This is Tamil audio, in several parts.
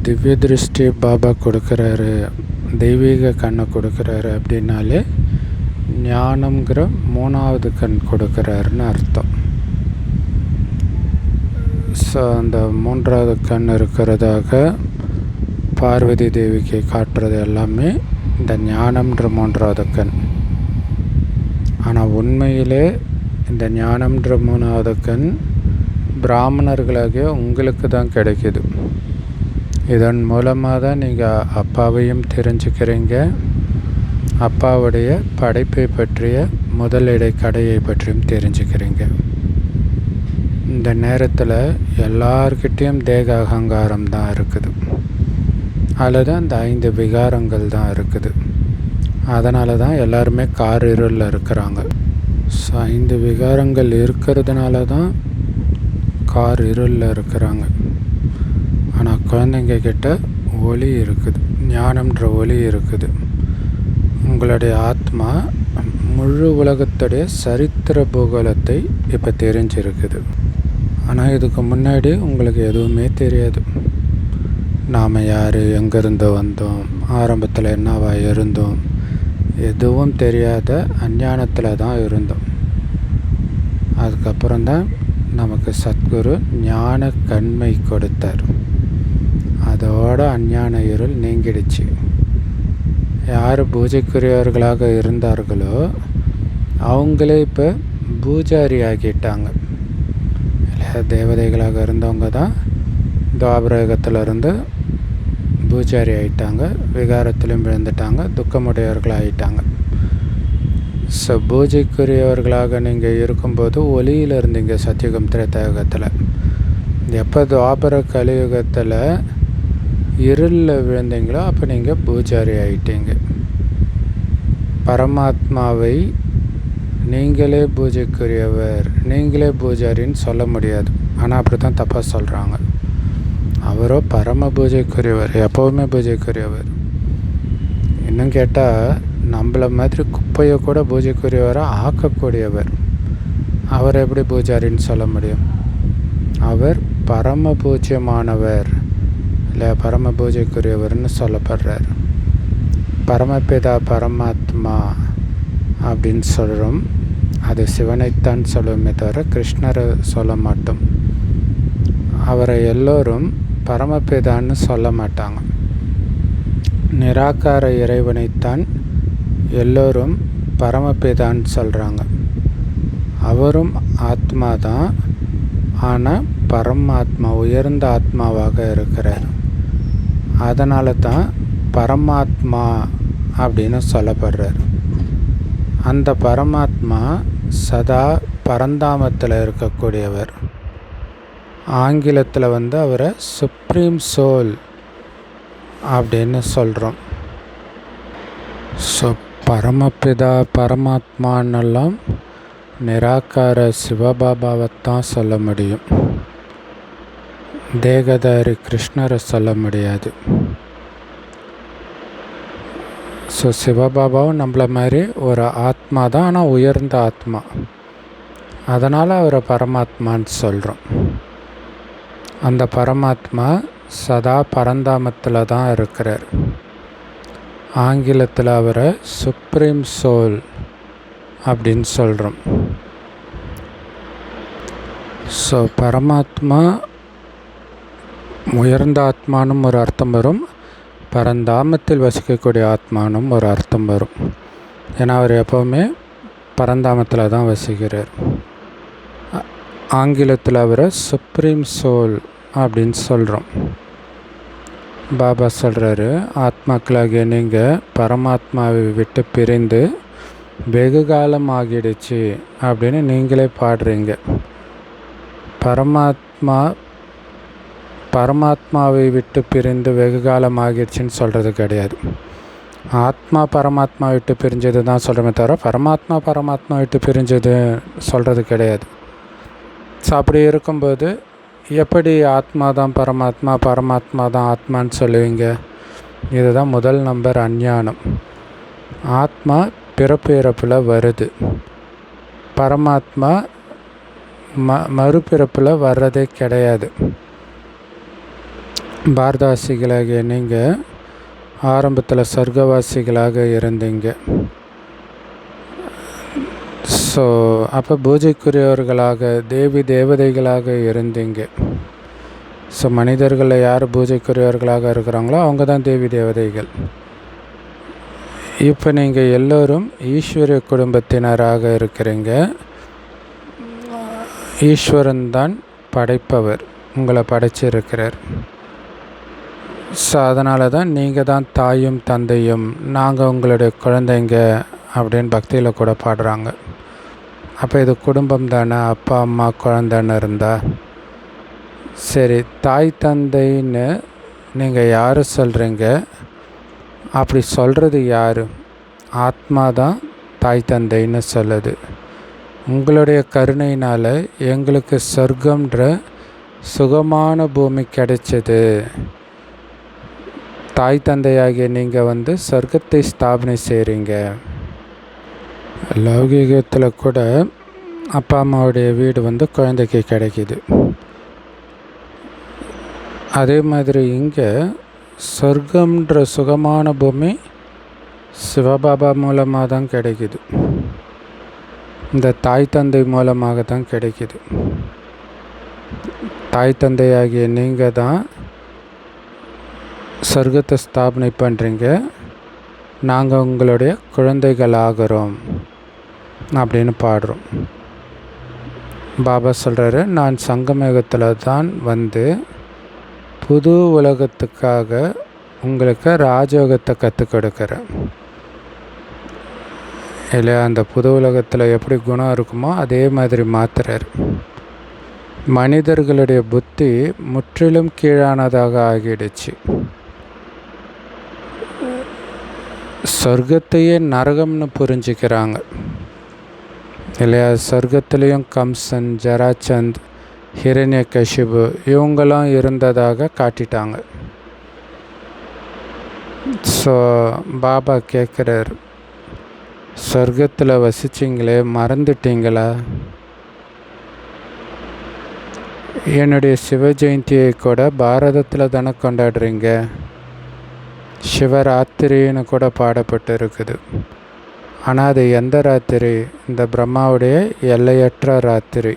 திவ்ய திருஷ்டி பாபா கொடுக்குறாரு, தெய்வீக கண்ணை கொடுக்குறாரு அப்படின்னாலே ஞானம்ங்கிற 3வது கண் கொடுக்குறாருன்னு அர்த்தம். அந்த 3வது கண் இருக்கிறதாக பார்வதி தேவிக்கு காட்டுறது எல்லாமே இந்த ஞானம்ன்ற 3வது கண். ஆனால் உண்மையிலே இந்த ஞானம்ன்ற 3வது கண் பிராமணர்களாகிய உங்களுக்கு தான் கிடைக்கிது. இதன் மூலமாக தான் நீங்கள் அப்பாவையும் தெரிஞ்சுக்கிறீங்க, அப்பாவுடைய படைப்பை பற்றிய முதலிடை கடையை பற்றியும் தெரிஞ்சுக்கிறீங்க. இந்த நேரத்தில் எல்லார்கிட்டேயும் தேக அகங்காரம் தான் இருக்குது, அல்லது அந்த 5 விகாரங்கள் தான் இருக்குது. அதனால தான் எல்லாருமே காரிருளில் இருக்கிறாங்க. 5 விகாரங்கள் இருக்கிறதுனால தான் காரிருளில் இருக்கிறாங்க. ஆனால் குழந்தைங்க கிட்ட ஒளி இருக்குது, ஞானம்ன்ற ஒளி இருக்குது. உங்களுடைய ஆத்மா முழு உலகத்துடைய சரித்திர பூகோளத்தை இப்போ தெரிஞ்சிருக்குது. ஆனால் இதுக்கு முன்னாடி உங்களுக்கு எதுவுமே தெரியாது. நாம் யார், எங்கேருந்து வந்தோம், ஆரம்பத்தில் என்னவா இருந்தோம், எதுவும் தெரியாத அஞ்ஞானத்தில் தான் இருந்தோம். அதுக்கப்புறம்தான் நமக்கு சத்குரு ஞான கண்மை கொடுத்தார். அதோட அஞ்ஞான இருள் நீங்கிடுச்சு. யார் பூஜைக்குரியவர்களாக இருந்தார்களோ அவங்களே இப்போ பூஜாரி ஆகிட்டாங்க. இல்லை, தேவதைகளாக இருந்தவங்க தான் துவாபரகத்திலிருந்து பூஜாரி ஆகிட்டாங்க, விகாரத்திலும் விழுந்துட்டாங்க, துக்கமுடையவர்கள் ஆகிட்டாங்க. பூஜைக்குரியவர்களாக நீங்கள் இருக்கும்போது ஒளியில் இருந்தீங்க சத்தியுகம் திரேதாயுகத்தில். எப்போ துவாபர கலியுகத்தில் இருளில் விழுந்தீங்களோ அப்போ நீங்கள் பூஜாரி ஆகிட்டீங்க. பரமாத்மாவை நீங்களே பூஜைக்குரியவர், நீங்களே பூஜாரின்னு சொல்ல முடியாது. ஆனால் அப்படி தான் தப்பாக சொல்கிறாங்க. அவரோ பரம பூஜைக்குரியவர், எப்போவுமே பூஜைக்குரியவர். இன்னும் கேட்டால் நம்மள மாதிரி குப்பையை கூட பூஜைக்குரியவராக ஆக்கக்கூடியவர். அவர் எப்படி பூஜாரின்னு சொல்ல முடியும்? அவர் பரம பூஜ்யமானவர், இல்லை பரம பூஜைக்குரியவர்னு சொல்லப்படுறார். பரமபிதா பரமாத்மா அப்படின்னு சொல்கிறோம். அது சிவனைத்தான் சொல்லுவோமே தவிர கிருஷ்ணரை சொல்ல மாட்டோம். அவரை எல்லோரும் பரமபிதான்னு சொல்ல மாட்டாங்க. நிராகார இறைவனைத்தான் எல்லோரும் பரமபிதான்னு சொல்கிறாங்க. அவரும் ஆத்மா தான், ஆனால் பரமாத்மா உயர்ந்த ஆத்மாவாக இருக்கிறார். அதனால தான் பரமாத்மா அப்படின்னு சொல்லப்படுறார். அந்த பரமாத்மா சதா பரந்தாமத்தில் இருக்கக்கூடியவர். ஆங்கிலத்தில் அவரை சுப்ரீம் சோல் அப்படின்னு சொல்கிறோம். பரமபிதா பரமாத்மானெல்லாம் நிராகார சிவபாபாவைத்தான் சொல்ல முடியும். தேகதாரி கிருஷ்ணரை சொல்ல முடியாது. சிவபாபாவும் நம்மள மாதிரி ஒரு ஆத்மா தான், ஆனால் உயர்ந்த ஆத்மா. அதனால் அவரை பரமாத்மான்னு சொல்கிறோம். அந்த பரமாத்மா சதா பரந்தாமத்தில் தான் இருக்கிறார். ஆங்கிலத்தில் அவரை சுப்ரீம் சோல் அப்படின்னு சொல்கிறோம். பரமாத்மா உயர்ந்த ஆத்மானும் ஒரு அர்த்தம் வரும், பரந்தாமத்தில் வசிக்கக்கூடிய ஆத்மானும் ஒரு அர்த்தம் வரும். ஏன்னா அவர் எப்போவுமே பரந்தாமத்தில் தான் வசிக்கிறார். ஆங்கிலத்தில் அவரை சுப்ரீம் சோல் அப்படின்னு சொல்கிறோம். பாபா சொல்கிறாரு, ஆத்மாக்களாகிய நீங்கள் பரமாத்மாவை விட்டு பிரிந்து வெகு காலம் ஆகிடுச்சு அப்படின்னு நீங்களே பாடுறீங்க. பரமாத்மாவை விட்டு பிரிந்து வெகு காலம் ஆகிடுச்சின்னு சொல்கிறது கிடையாது. ஆத்மா பரமாத்மா விட்டு பிரிஞ்சது தான் சொல்கிறோமே தவிர பரமாத்மா விட்டு பிரிஞ்சது சொல்கிறது கிடையாது. அப்படி இருக்கும்போது எப்படி ஆத்மா தான் பரமாத்மா தான் ஆத்மான்னு சொல்லுவீங்க? இதுதான் முதல் நம்பர் அஞ்ஞானம். ஆத்மா பிறப்பு இறப்பில் வருது, பரமாத்மா மறுபிறப்பில் வர்றதே கிடையாது. பாரதவாசிகளாகிய நீங்கள் ஆரம்பத்தில் சொர்க்கவாசிகளாக இருந்தீங்க. ஸோ அப்போ பூஜைக்குரியவர்களாக தேவி தேவதைகளாக இருந்தீங்க. ஸோ மனிதர்களில் யார் பூஜைக்குரியவர்களாக இருக்கிறாங்களோ அவங்க தான் தேவி தேவதைகள். இப்போ நீங்கள் எல்லோரும் ஈஸ்வரிய குடும்பத்தினராக இருக்கிறீங்க. ஈஸ்வரன் தான் படைப்பவர், உங்களை படைச்சிருக்கிறார். ஸோ அதனால தான் நீங்கள் தான் தாயும் தந்தையும், நாங்கள் உங்களுடைய குழந்தைங்க அப்படின்னு பக்தியில் கூட பாடுறாங்க. அப்போ இது குடும்பம் தானே, அப்பா அம்மா குழந்தைன்னு இருந்தால். சரி, தாய் தந்தைன்னு நீங்கள் யார் சொல்கிறீங்க? அப்படி சொல்கிறது யார்? ஆத்மா தான் தாய் தந்தைன்னு சொல்லுது. உங்களுடைய கருணையினால் எங்களுக்கு சொர்க்கம்ன்ற சுகமான பூமி கிடைச்சது. தாய் தந்தையாகிய நீங்கள் சொர்க்கத்தை ஸ்தாபனை செய்கிறீங்க. லௌகீகத்தில் கூட அப்பா அம்மாவுடைய வீடு குழந்தைக்கு கிடைக்கிது. அதே மாதிரி இங்கே சொர்க்கம்ன்ற சுகமான பூமி சிவபாபா மூலமாக தான் கிடைக்கிது. இந்த தாய் தந்தை மூலமாக தான் கிடைக்கிது. தாய் தந்தையாகிய நீங்கள் தான் சொர்க்கத்தை ஸ்தாபனை பண்ணுறீங்க. நாங்கள் உங்களுடைய குழந்தைகள் ஆகிறோம் அப்படின்னு பாடுறோம். பாபா சொல்கிறாரு, நான் சங்கமயுகத்தில் தான் புது உலகத்துக்காக உங்களுக்கு ராஜயோகத்தை கற்றுக் கொடுக்குறேன் இல்லையா? அந்த புது உலகத்தில் எப்படி குணம் இருக்குமோ அதே மாதிரி மாத்துறார். மனிதர்களுடைய புத்தி முற்றிலும் கீழானதாக ஆகிடுச்சு. சொர்க்கத்தையே நரகம்னு புரிஞ்சுக்கிறாங்க இல்லையா? சொர்க்கத்துலேயும் கம்சன், ஜராச்சந்த், ஹிரண்யகசிபு இவங்களாம் இருந்ததாக காட்டிட்டாங்க. ஸோ பாபா கேட்குறார், சொர்க்கத்தில் வசிச்சிங்களே மறந்துட்டீங்களா? என்னுடைய சிவ ஜெயந்தியை கூட பாரதத்தில் தானே கொண்டாடுறீங்க. சிவராத்திரின்னு கூட பாடப்பட்டு இருக்குது. ஆனால் அது எந்த ராத்திரி? இந்த பிரம்மாவுடைய எல்லையற்ற ராத்திரி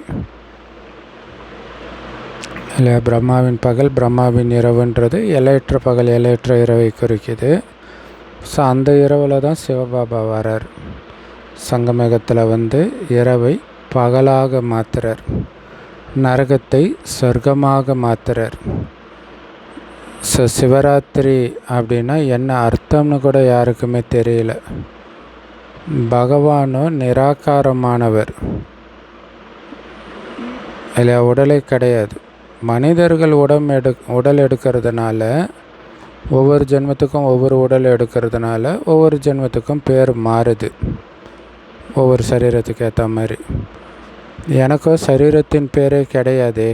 இல்லை? பிரம்மாவின் பகல், பிரம்மாவின் இரவுன்றது எல்லையற்ற பகல், எல்லையற்ற இரவை குறிக்குது. ஸோ அந்த இரவில் தான் சிவபாபா வரார். சங்கமேகத்தில் இரவை பகலாக மாற்றுறார், நரகத்தை சொர்க்கமாக மாற்றுறார். ஸோ சிவராத்திரி அப்படின்னா என்ன அர்த்தம்னு கூட யாருக்குமே தெரியல. பகவானும் நிராகாரமானவர் இல்லை, உடலே கிடையாது. மனிதர்கள் உடல் எடுக்கிறதுனால, ஒவ்வொரு ஜென்மத்துக்கும் ஒவ்வொரு உடல் எடுக்கிறதுனால ஒவ்வொரு ஜென்மத்துக்கும் பேர் மாறுது, ஒவ்வொரு சரீரத்துக்கு ஏற்ற மாதிரி. எனக்கும் சரீரத்தின் பேரே கிடையாதே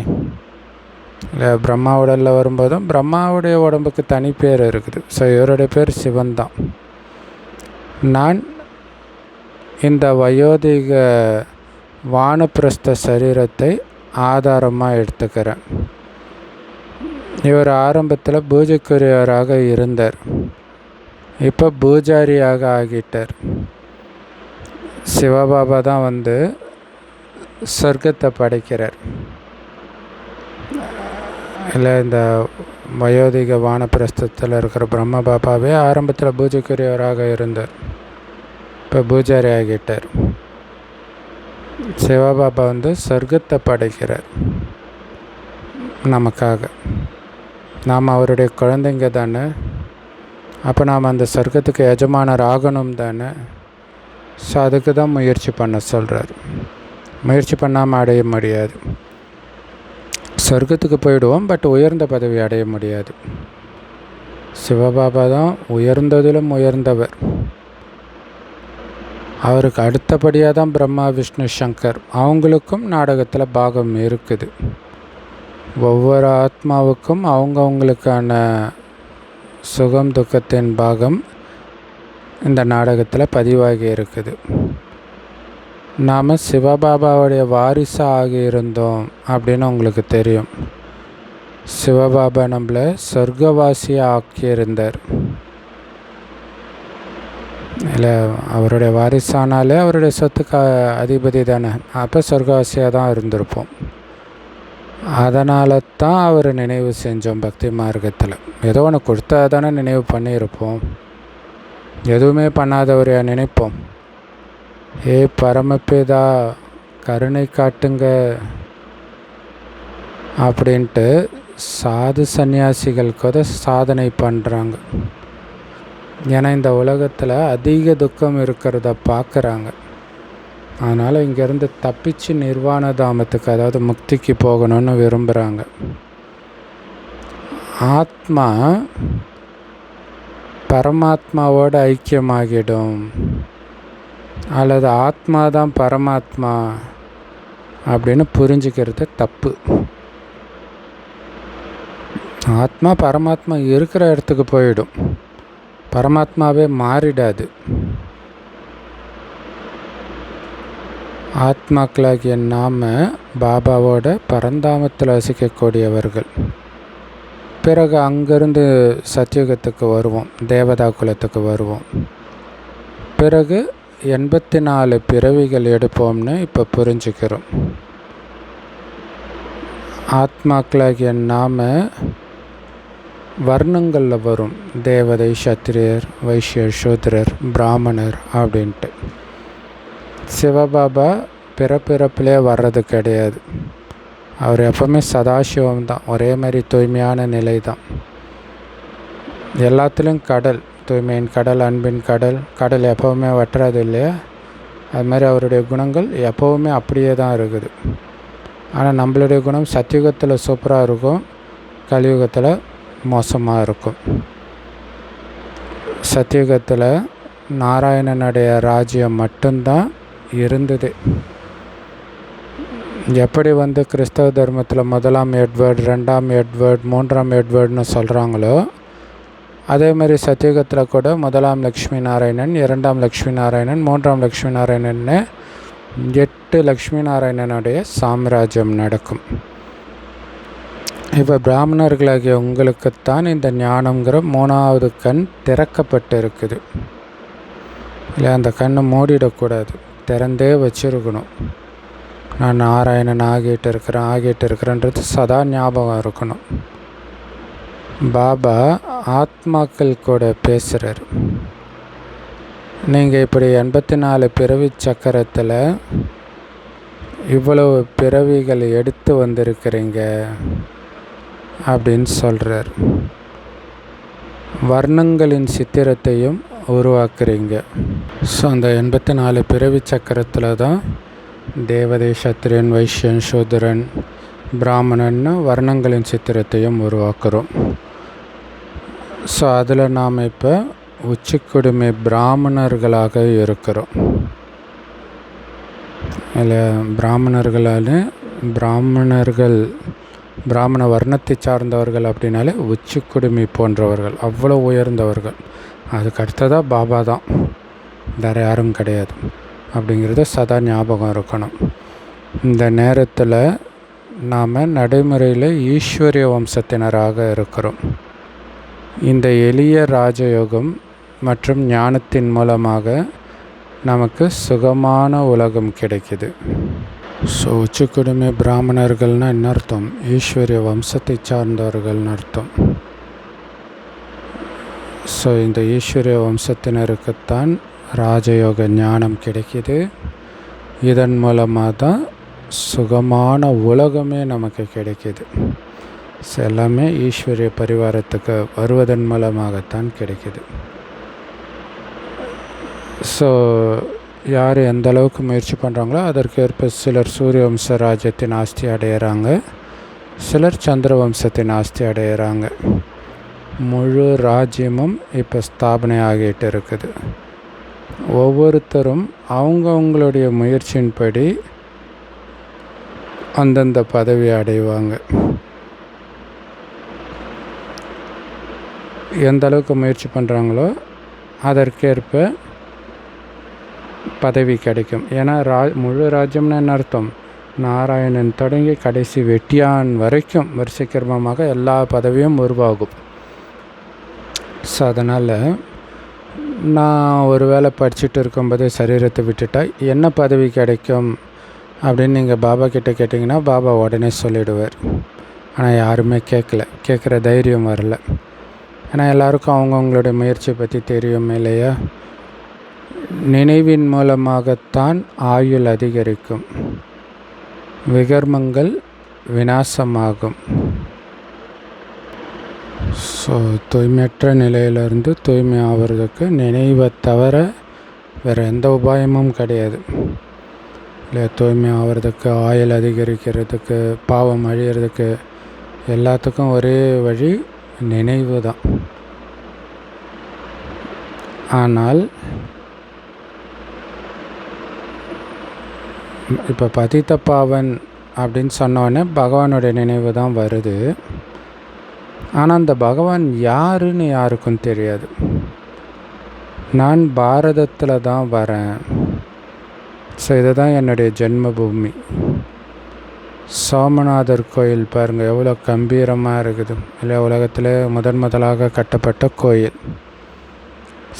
இல்லை. பிரம்மா உடலில் வரும்போதும் பிரம்மாவுடைய உடம்புக்கு தனி பேர் இருக்குது. ஸோ இவருடைய பேர் சிவன் தான். நான் இந்த வயோதிக வானப்பிரஸ்த சரீரத்தை ஆதாரமாக எடுத்துக்கிறேன். இவர் ஆரம்பத்தில் பூஜைக்குரியவராக இருந்தார், இப்போ பூஜாரியாக ஆகிட்டார். சிவபாபா தான் சொர்க்கத்தை படைக்கிறார் இல்லை. இந்த வயோதிக வானப்பிரஸ்தத்தில் இருக்கிற பிரம்ம பாபாவே ஆரம்பத்தில் பூஜைக்குரியவராக இருந்தார், இப்போ பூஜாரி ஆகிட்டார். சிவபாபா சொர்க்கத்தை படைக்கிறார் நமக்காக. நாம் அவருடைய குழந்தைங்க தானே, அப்போ நாம் அந்த சொர்க்கத்துக்கு எஜமானர் ஆகணும் தானே. ஸோ அதுக்கு தான் முயற்சி பண்ண சொல்கிறார். முயற்சி பண்ணாமல் அடைய முடியாது. சொர்க்கத்துக்கு போயிடுவோம், பட் உயர்ந்த பதவி அடைய முடியாது. சிவபாபா தான் உயர்ந்ததிலும் உயர்ந்தவர். அவருக்கு அடுத்தபடியாக தான் பிரம்மா, விஷ்ணு, சங்கர். அவங்களுக்கும் நாடகத்தில் பாகம் இருக்குது. ஒவ்வொரு ஆத்மாவுக்கும் அவங்கவுங்களுக்கான சுகம் துக்கத்தின் பாகம் இந்த நாடகத்தில் பதிவாகி இருக்குது. நாம் சிவபாபாவுடைய வாரிசாக இருந்தோம் அப்படின்னு உங்களுக்கு தெரியும். சிவபாபா நம்மளை சொர்க்கவாசியாக ஆக்கியிருந்தார். இல்லை, அவருடைய வாரிசானாலே அவருடைய சொத்துக்கு அதிபதி தானே, அப்போ சொர்க்கவாசியாக தான் இருந்திருப்போம். அதனால தான் அவர் நினைவு செஞ்சோம் பக்தி மார்க்கத்தில். ஏதோ ஒன்று கொடுத்தா தானே நினைவு பண்ணியிருப்போம், எதுவுமே பண்ணாதவரையா நினைப்போம். ஏ பரமபிதா கருணை காட்டுங்க அப்படின்ட்டு சாது சன்னியாசிகள் கூட சாதனை பண்ணுறாங்க. ஏன்னா இந்த உலகத்தில் அதிக துக்கம் இருக்கிறத பார்க்குறாங்க. அதனால் இங்கேருந்து தப்பிச்சு நிர்வாண தாமத்துக்கு, அதாவது முக்திக்கு போகணும்னு விரும்புகிறாங்க. ஆத்மா பரமாத்மாவோட ஐக்கியமாகிடும், அல்லது ஆத்மா தான் பரமாத்மா அப்படின்னு புரிஞ்சுக்கிறது தப்பு. ஆத்மா பரமாத்மா இருக்கிற இடத்துக்கு போயிடும், பரமாத்மாவே மாறிடாது. ஆத்மாக்களாகிய நாம் பாபாவோட பரந்தாமத்தில் வசிக்கக்கூடியவர்கள். பிறகு அங்கேருந்து சத்தியுகத்துக்கு வருவோம், தேவதா குலத்துக்கு வருவோம். பிறகு 84 பிறவிகள் எடுப்போம்னு இப்போ புரிஞ்சுக்கிறோம். ஆத்மாக்களாகிய நாம் வர்ணங்களில் வரும், தேவதை, சத்திரியர், வைஷ்யர், சூத்ரர், பிராமணர் அப்படின்ட்டு. சிவபாபா பிறப்பிறப்பிலே வர்றது கிடையாது. அவர் எப்பவுமே சதாசிவம் தான், ஒரே மாதிரி தூய்மையான நிலை தான். எல்லாத்துலேயும் கடல், தூய்மையின் கடல், அன்பின் கடல். கடல் எப்போவுமே வற்றாது இல்லையா? அது மாதிரி அவருடைய குணங்கள் எப்போவுமே அப்படியே தான் இருக்குது. ஆனால் நம்மளுடைய குணம் சத்தியுகத்தில் சூப்பராக இருக்கும், கலியுகத்தில் மோசமாக இருக்கும். சத்தியுகத்தில் நாராயணனுடைய ராஜ்யம் மட்டும்தான் இருந்தது. எப்படி கிறிஸ்தவ தர்மத்தில் 1ஆம் எட்வர்ட், 2ஆம் எட்வர்ட், 3ஆம் எட்வர்ட்னு சொல்கிறாங்களோ, அதே மாதிரி சத்தியுகத்தில் கூட 1ஆம் லக்ஷ்மி நாராயணன், 2ஆம் லக்ஷ்மி நாராயணன், 3ஆம் லக்ஷ்மி நாராயணன்னு 8 லக்ஷ்மி நாராயணனுடைய சாம்ராஜ்யம் நடக்கும். இப்போ பிராமணர்களாகிய உங்களுக்குத்தான் இந்த ஞானங்கிற 3ஆவது கண் திறக்கப்பட்டு இருக்குது. இல்லை, அந்த கண்ணை மூடிடக்கூடாது, திறந்தே வச்சுருக்கணும். நான் நாராயணன் ஆகிட்டு இருக்கிறேன்றது சதா ஞாபகம் இருக்கணும். பாபா ஆத்மாக்கள் கூட பேசுகிறார். நீங்கள் இப்படி 84 பிறவி சக்கரத்தில் இவ்வளவு பிறவிகள் எடுத்து வந்திருக்கிறீங்க அப்படின்னு சொல்கிறார். வர்ணங்களின் சித்திரத்தையும் உருவாக்குறீங்க. ஸோ அந்த 84 பிறவி சக்கரத்தில் தான் தேவதை, சத்திரியன், வைஷ்யன், சூத்ரன், பிராமணன்னு வர்ணங்களின் சித்திரத்தையும் உருவாக்குறோம். ஸோ அதில் நாம் இப்போ உச்சிக்குடுமை பிராமணர்களாக இருக்கிறோம். இல்லை, பிராமண வர்ணத்தை சார்ந்தவர்கள் அப்படின்னாலே உச்சிக்குடுமை போன்றவர்கள், அவ்வளோ உயர்ந்தவர்கள். அதுக்கு அடுத்ததாக பாபா தான், வேறு யாரும் கிடையாது அப்படிங்கிறத சதா ஞாபகம் இருக்கணும். இந்த நேரத்தில் நாம் நடைமுறையில் ஈஸ்வரிய வம்சத்தினராக இருக்கிறோம். இந்த எளிய ராஜயோகம் மற்றும் ஞானத்தின் மூலமாக நமக்கு சுகமான உலகம் கிடைக்குது. ஸோ உச்சிக்குடுமை பிராமணர்கள்னால் என்ன அர்த்தம்? ஈஸ்வரிய வம்சத்தை சார்ந்தவர்கள்னு அர்த்தம். ஸோ இந்த ஈஸ்வரிய வம்சத்தினருக்குத்தான் ராஜயோக ஞானம் கிடைக்கிது. இதன் மூலமாக தான் சுகமான உலகமே நமக்கு கிடைக்கிது. ஸோ எல்லாமே ஈஸ்வரிய பரிவாரத்துக்கு வருவதன் மூலமாகத்தான் கிடைக்கிது. ஸோ யார் எந்த அளவுக்கு முயற்சி பண்ணுறாங்களோ அதற்கேற்ப சிலர் சூரிய வம்ச ராஜ்யத்தின் ஆஸ்தி அடையிறாங்க, சிலர் சந்திர வம்சத்தின் ஆஸ்தி அடையிறாங்க. முழு ராஜ்யமும் இப்போ ஸ்தாபனை ஆகிட்டு இருக்குது. ஒவ்வொருத்தரும் அவங்களுடைய முயற்சியின்படி அந்தந்த பதவி அடைவாங்க. எந்த அளவுக்கு முயற்சி பண்ணுறாங்களோ அதற்கேற்ப பதவி கிடைக்கும். ஏன்னா முழு ராஜ்யம்னு என்ன அர்த்தம்? நாராயணன் தொடங்கி கடைசி வெட்டியான் வரைக்கும் வரிசைக்கிரமமாக எல்லா பதவியும் உருவாகும். ஸோ அதனால் நான் ஒரு வேளை படிச்சுட்டு இருக்கும்போது சரீரத்தை விட்டுட்டா என்ன பதவி கிடைக்கும் அப்படின்னு நீங்கள் பாபா கிட்டே கேட்டிங்கன்னா பாபா உடனே சொல்லிடுவார். ஆனால் யாருமே கேட்குற தைரியம் வரல. ஏன்னா எல்லாருக்கும் அவங்கவுங்களுடைய முயற்சியை பற்றி தெரியும் இல்லையா? நினைவின் மூலமாகத்தான் ஆயுள் அதிகரிக்கும், விகர்மங்கள் விநாசமாகும். ஸோ தூய்மையற்ற நிலையிலிருந்து தூய்மை ஆகிறதுக்கு நினைவை தவிர வேறு எந்த உபாயமும் கிடையாது இல்லை. தூய்மை ஆகிறதுக்கு, ஆயுள் அதிகரிக்கிறதுக்கு, பாவம் அழிகிறதுக்கு எல்லாத்துக்கும் ஒரே வழி நினைவு தான். ஆனால் இப்போ பதித்த பாவன் அப்படின்னு சொன்னோடனே பகவானுடைய நினைவு தான் வருது. ஆனால் அந்த பகவான் யாருன்னு யாருக்கும் தெரியாது. நான் பாரதத்தில் தான் வரேன். ஸோ இதுதான் என்னுடைய ஜென்மபூமி. சோமநாதர் கோயில் பாருங்கள் எவ்வளோ கம்பீரமாக இருக்குது இல்லையா? உலகத்தில் முதலாக கட்டப்பட்ட கோயில்,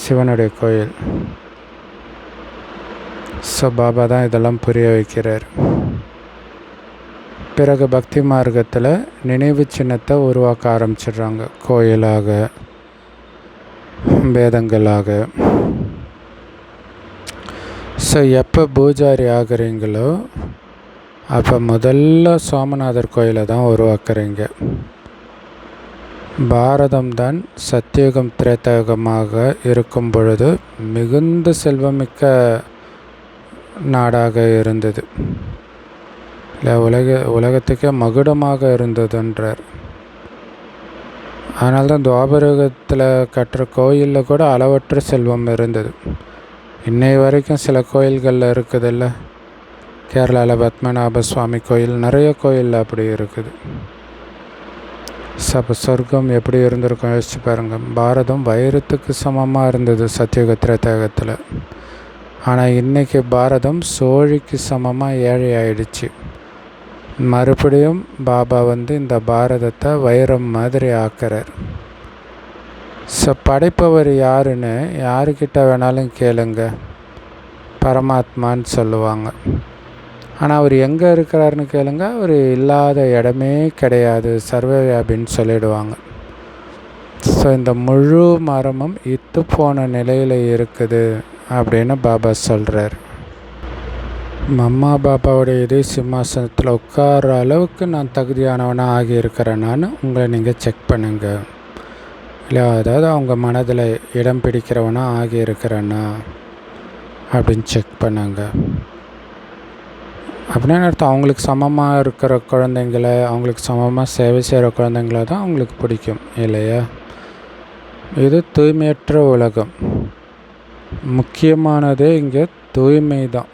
சிவனுடைய கோயில். ஸோ பாபா தான் இதெல்லாம் புரிய வைக்கிறார். பிறகு பக்தி மார்க்கத்தில் நினைவு சின்னத்தை உருவாக்க ஆரம்பிச்சிடுறாங்க, கோயிலாக, வேதங்களாக. ஸோ எப்போ பூஜாரி ஆகுறீங்களோ அப்போ முதல்ல சோமநாதர் கோயிலை தான் உருவாக்குறீங்க. பாரதம் தான் சத்தியுகம் திரேதாயுகமாக இருக்கும் பொழுது மிகுந்த செல்வமிக்க நாடாக இருந்தது இல்லை, உலகத்துக்கே மகுடமாக இருந்ததுன்றார். அதனால்தான் துவாபரயுகத்தில் கட்டுற கோயிலில் கூட அளவற்ற செல்வம் இருந்தது. இன்னை வரைக்கும் சில கோயில்களில் இருக்குதில்ல, கேரளாவில் பத்மநாப சுவாமி கோயில், நிறைய கோயிலில் அப்படி இருக்குது. அப்போ சொர்க்கம் எப்படி இருந்திருக்கும் யோசிச்சு பாருங்கள். பாரதம் வைரத்துக்கு சமமாக இருந்தது சத்தியுக திரேதாயுகத்தில். ஆனால் இன்றைக்கி பாரதம் சோழிக்கு சமமாக ஏழை ஆயிடுச்சு. மறுபடியும் பாபா இந்த பாரதத்தை வைரம் மாதிரி ஆக்கிறார். ஸோ படைப்பவர் யாருன்னு யாருக்கிட்ட வேணாலும் கேளுங்க, பரமாத்மான்னு சொல்லுவாங்க. ஆனால் அவர் எங்கே இருக்கிறாருன்னு கேளுங்க, அவர் இல்லாத இடமே கிடையாது, சர்வவியாபின்னு சொல்லிடுவாங்க. ஸோ இந்த முழு மரமும் இத்து போன நிலையில் இருக்குது அப்படின்னு பாபா சொல்கிறார். அம்மா பாபாவுடைய இதே சிம்மாசனத்தில் உட்கார அளவுக்கு நான் தகுதியானவனாக ஆகியிருக்கிறேன்னான்னு உங்களை நீங்கள் செக் பண்ணுங்க இல்லை. அதாவது அவங்க மனதில் இடம் பிடிக்கிறவனாக ஆகியிருக்கிறேன்னா அப்படின்னு செக் பண்ணுங்க. அப்படின்னு அர்த்தம் அவங்களுக்கு சமமாக இருக்கிற குழந்தைங்கள, அவங்களுக்கு சமமாக சேவை செய்கிற குழந்தைங்கள தான் அவங்களுக்கு பிடிக்கும் இல்லையா? இது தூய்மையற்ற உலகம். முக்கியமானதே இங்கே தூய்மை தான்.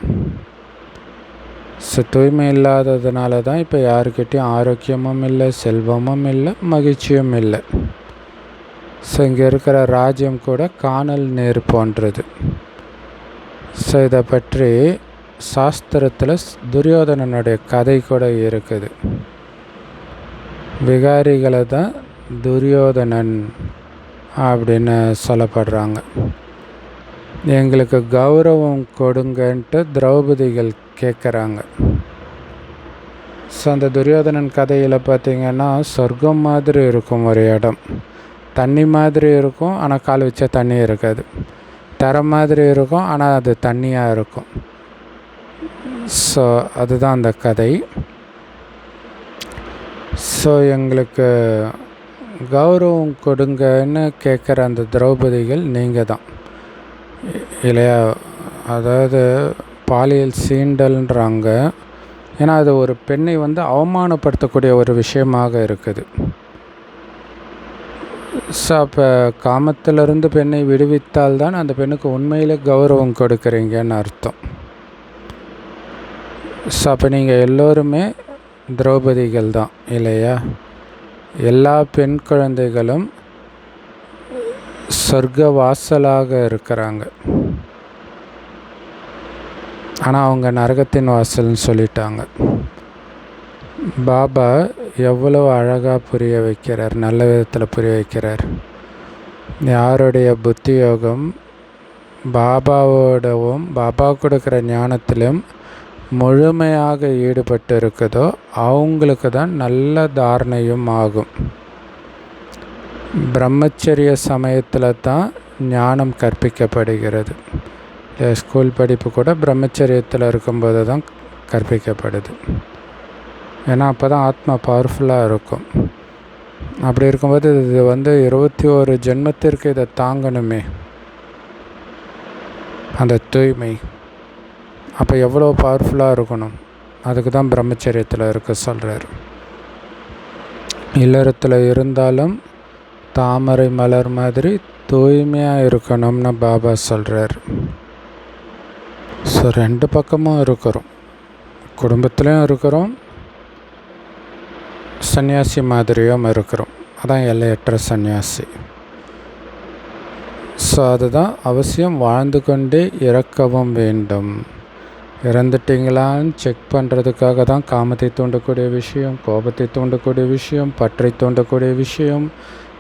ஸோ தூய்மை இல்லாததுனால தான் இப்போ யாருக்கிட்டையும் ஆரோக்கியமும் இல்லை, செல்வமும் இல்லை, மகிழ்ச்சியும் இல்லை. ஸோ இங்கே இருக்கிற ராஜ்யம் கூட காணல் நீர் போன்றது. ஸோ இதை பற்றி சாஸ்திரத்தில் துரியோதனனுடைய கதை கூட இருக்குது. விகாரிகளை தான் துரியோதனன் அப்படின்னு சொல்லப்படுறாங்க. எங்களுக்கு கௌரவம் கொடுங்கன்ட்டு திரௌபதிகள் கேட்குறாங்க. ஸோ அந்த துரியோதனன் கதையில் பார்த்திங்கன்னா சொர்க்கம் மாதிரி இருக்கும் ஒரு இடம், தண்ணி மாதிரி இருக்கும் ஆனால் கால் வச்சா தண்ணி இருக்காது, தர மாதிரி இருக்கும் ஆனால் அது தண்ணியாக இருக்கும். ஸோ அதுதான் அந்த கதை. ஸோ எங்களுக்கு கௌரவம் கொடுங்கன்னு கேட்குற அந்த திரௌபதிகள் நீங்கள் தான் இல்லையா? அதாவது பாலியல் சீண்டல்ன்றாங்க. ஏன்னா அது ஒரு பெண்ணை அவமானப்படுத்தக்கூடிய ஒரு விஷயமாக இருக்குது. ஸோ அப்போ காமத்திலிருந்து பெண்ணை விடுவித்தால்தான் அந்த பெண்ணுக்கு உண்மையில் கௌரவம் கொடுக்குறீங்கன்னு அர்த்தம். ஸோ அப்போ நீங்கள் எல்லோருமே திரௌபதிகள் தான் இல்லையா? எல்லா பெண் குழந்தைகளும் சொர்க்க வாசலாக இருக்கிறாங்க. ஆனால் அவங்க நரகத்தின் வாசல்னு சொல்லிட்டாங்க. பாபா எவ்வளோ அழகாக புரிய வைக்கிறார், நல்ல விதத்தில் புரிய வைக்கிறார். யாருடைய புத்தி யோகம் பாபாவோடவும் பாபா கொடுக்குற ஞானத்திலும் முழுமையாக ஈடுபட்டு இருக்குதோ அவங்களுக்கு தான் நல்ல தாரணையும் ஆகும். பிரம்மச்சரிய சமயத்தில் தான் ஞானம் கற்பிக்கப்படுகிறது. ஸ்கூல் படிப்பு கூட பிரம்மச்சரியத்தில் இருக்கும்போது தான் கற்பிக்கப்படுது. ஏன்னா அப்போ தான் ஆத்மா பவர்ஃபுல்லாக இருக்கும். அப்படி இருக்கும்போது இது 21 ஜென்மத்திற்கு இதை தாங்கணுமே, அந்த தூய்மை. அப்போ எவ்வளோ பவர்ஃபுல்லாக இருக்கணும், அதுக்கு தான் பிரம்மச்சரியத்தில் இருக்க சொல்கிறார். இல்லறத்தில் இருந்தாலும் தாமரை மலர் மாதிரி தூய்மையாக இருக்கணும்னு பாபா சொல்கிறார். ஸோ 2 பக்கமும் இருக்கிறோம், குடும்பத்துலேயும் இருக்கிறோம், சன்னியாசி மாதிரியும் இருக்கிறோம். அதான் எல்லையற்ற சன்னியாசி. ஸோ அதுதான் அவசியம் வாழ்ந்து கொண்டே இறக்கவும் வேண்டும். இறந்துட்டிங்களான்னு செக் பண்ணுறதுக்காக தான் காமத்தை தூண்டக்கூடிய விஷயம், கோபத்தை தூண்டக்கூடிய விஷயம், பற்றை தூண்டக்கூடிய விஷயம்,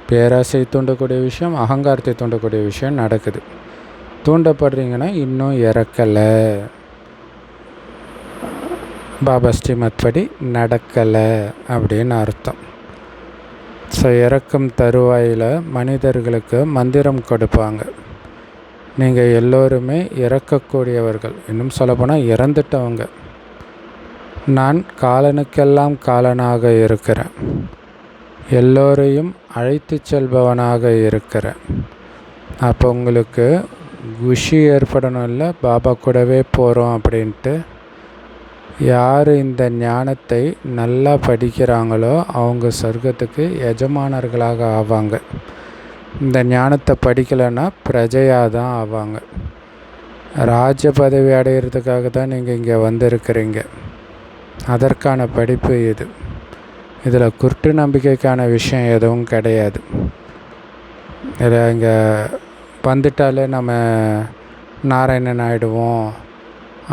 பேராசை தூண்டக்கூடிய விஷயம், அகங்காரத்தை தூண்டக்கூடிய விஷயம் நடக்குது. தூண்டப்படுறீங்கன்னா இன்னும் இறக்கலை, பாபா ஸ்ரீமத் படி நடக்கலை அப்படின்னு அர்த்தம். ஸோ இறக்கும் தருவாயில் மனிதர்களுக்கு மந்திரம் கொடுப்பாங்க. நீங்கள் எல்லோருமே இறக்கக்கூடியவர்கள், இன்னும் சொல்லப்போனால் இறந்துட்டவங்க. நான் காலனுக்கெல்லாம் காலனாக இருக்கிறேன், எல்லோரையும் அழைத்து செல்பவனாக இருக்கிறேன். அப்போ உங்களுக்கு குஷி ஏற்படணும், இல்லை பாபா கூடவே போகிறோம் அப்படின்ட்டு. யார் இந்த ஞானத்தை நல்லா படிக்கிறாங்களோ அவங்க சொர்க்கத்துக்கு எஜமானர்களாக ஆவாங்க. இந்த ஞானத்தை படிக்கலைன்னா பிரஜையாக தான் ஆவாங்க. ராஜ பதவி அடைகிறதுக்காக தான் நீங்கள் இங்கே வந்திருக்கிறீங்க. அதற்கான படிப்பு இது. இதில் குருட்டு நம்பிக்கைக்கான விஷயம் எதுவும் கிடையாது. இதில் இங்கே வந்துட்டாலே நம்ம நாராயணன் ஆகிடுவோம்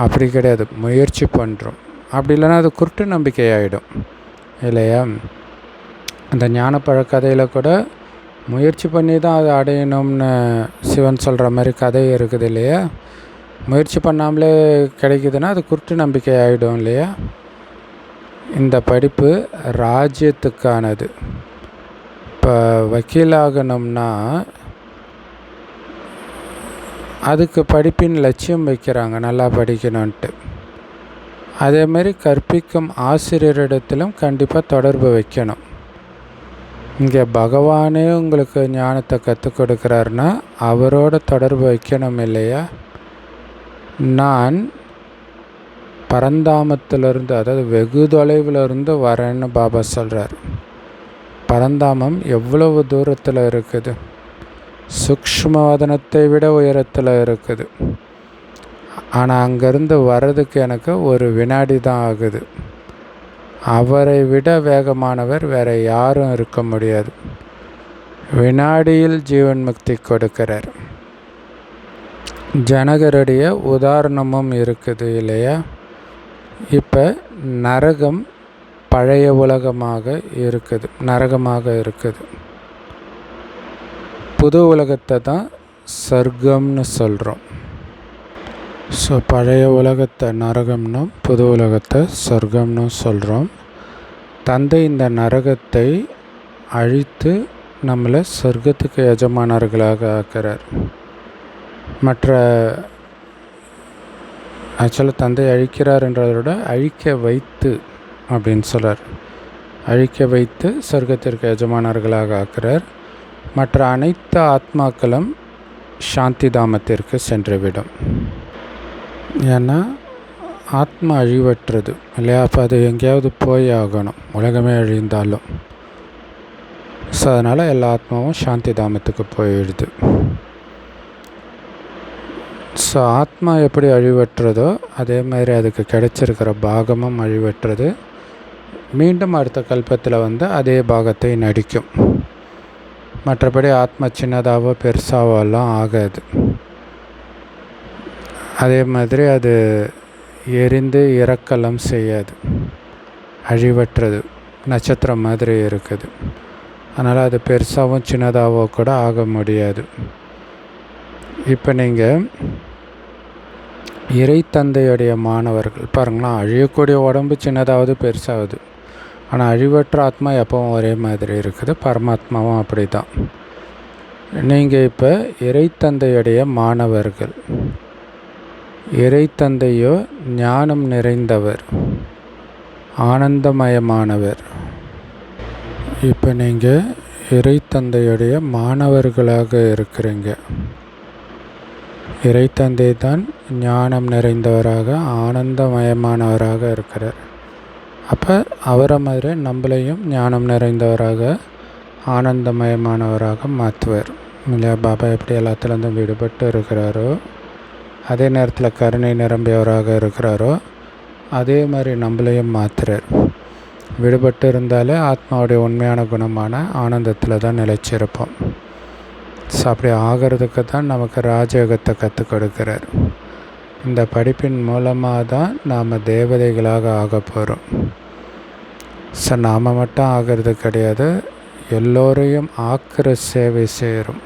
அப்படி கிடையாது. முயற்சி பண்ணுறோம். அப்படி இல்லைன்னா அது குருட்டு நம்பிக்கை ஆகிடும் இல்லையா? அந்த ஞானப்பழக்கதையில் கூட முயற்சி பண்ணி தான் அதை அடையணும்னு சிவன் சொல்கிற மாதிரி கதை இருக்குது இல்லையா? முயற்சி பண்ணாமலே கிடைக்குதுன்னா அது குருட்டு நம்பிக்கை ஆகிடும் இல்லையா? இந்த படிப்பு ராஜ்யத்துக்கானது. இப்போ வக்கீலாகணும்னா அதுக்கு படிப்பின் லட்சியம் வைக்கிறாங்க, நல்லா படிக்கணுன்ட்டு. அதேமாரி கற்பிக்கும் ஆசிரியரிடத்திலும் கண்டிப்பாக தொடர்பு வைக்கணும். இங்கே பகவானே உங்களுக்கு ஞானத்தை கற்றுக் கொடுக்குறாருன்னா அவரோட தொடர்பு வைக்கணும் இல்லையா? நான் பரந்தாமத்திலிருந்து, அதாவது வெகு தொலைவிலிருந்து வரேன்னு பாபா சொல்கிறார். பரந்தாமம் எவ்வளவு தூரத்தில் இருக்குது? சூக்ஷ்மவதனத்தை விட உயரத்தில் இருக்குது. ஆனால் அங்கேருந்து வர்றதுக்கு எனக்கு ஒரு வினாடி தான் ஆகுது. அவரை விட வேகமானவர் வேறு யாரும் இருக்க முடியாது. வினாடியில் ஜீவன் முக்தி கொடுக்கிறார். ஜனகருடைய உதாரணமும் இருக்குது இல்லையா? இப்போ நரகம் பழைய உலகமாக இருக்குது, நரகமாக இருக்குது. புது உலகத்தை தான் சொர்க்கம்னு சொல்கிறோம். ஸோ பழைய உலகத்தை நரகம்னும் புது உலகத்தை சொர்க்கம்னு சொல்கிறோம். தந்தை இந்த நரகத்தை அழித்து நம்மளை சொர்க்கத்துக்கு எஜமானர்களாக ஆக்கிறார். மற்ற ஆக்சுவலாக தந்தை அழிக்கிறார்ன்றதை விட அழிக்க வைத்து அப்படின்னு சொல்கிறார். அழிக்க வைத்து சொர்க்கத்திற்கு எஜமானர்களாக ஆக்கிறார். மற்ற அனைத்து ஆத்மாக்களும் சாந்தி தாமத்திற்கு சென்றுவிடும். ஏன்னா ஆத்மா அழிவற்றது இல்லையா? அப்போ அது எங்கேயாவது போய் ஆகணும், உலகமே அழிந்தாலும். ஸோ அதனால் எல்லா ஆத்மாவும் சாந்தி தாமத்துக்கு போயிடுது. ஸோ ஆத்மா எப்படி அழிவற்றதோ அதே மாதிரி அதுக்கு கிடைச்சிருக்கிற பாகமும் அழிவற்றது. மீண்டும் அடுத்த கல்பத்தில் அதே பாகத்தை நடிக்கும். மற்றபடி ஆத்மா சின்னதாவோ பெருசாவோலாம் ஆகாது. அதே மாதிரி அது எரிந்து இறக்கலாம் செய்யாது. அழிவற்றது, நட்சத்திரம் மாதிரி இருக்குது. அதனால் அது பெருசாகவும் சின்னதாகவோ கூட ஆக முடியாது. இப்போ நீங்கள் இறை தந்தையுடைய மாணவர்கள் பாருங்களேன், அழியக்கூடிய உடம்பு சின்னதாவது பெருசாகுது, ஆனால் அழிவற்ற ஆத்மா எப்பவும் ஒரே மாதிரி இருக்குது. பரமாத்மாவும் அப்படி தான். நீங்கள் இப்போ இறை தந்தையுடைய மாணவர்கள். இறை தந்தையோ ஞானம் நிறைந்தவர், ஆனந்தமயமானவர். இப்போ நீங்கள் இறை தந்தையுடைய மாணவர்களாக இருக்கிறீங்க. இறை தந்தை தான் ஞானம் நிறைந்தவராக ஆனந்தமயமானவராக இருக்கிறார். அப்போ அவரை மாதிரி நம்மளையும் ஞானம் நிறைந்தவராக ஆனந்தமயமானவராக மாற்றுவார் இல்லையா? பாபா எப்படி எல்லாத்துலேருந்தும் விடுபட்டு இருக்கிறாரோ, அதே நேரத்தில் கருணை நிரம்பியவராக இருக்கிறாரோ, அதே மாதிரி நம்மளையும் மாற்றுறார். விடுபட்டு இருந்தாலே ஆத்மாவுடைய உண்மையான குணமான ஆனந்தத்தில் தான் நிலைச்சிருப்போம். ஸோ அப்படி ஆகிறதுக்கு தான் நமக்கு ராஜயோகத்தை கற்றுக் கொடுக்கிறார். இந்த படிப்பின் மூலமாக தான் நாம் தேவதைகளாக ஆக போகிறோம். ஸோ நாம் மட்டும் ஆகிறது கிடையாது, எல்லோரையும் ஆக்கிற சேவை செய்கிறோம்,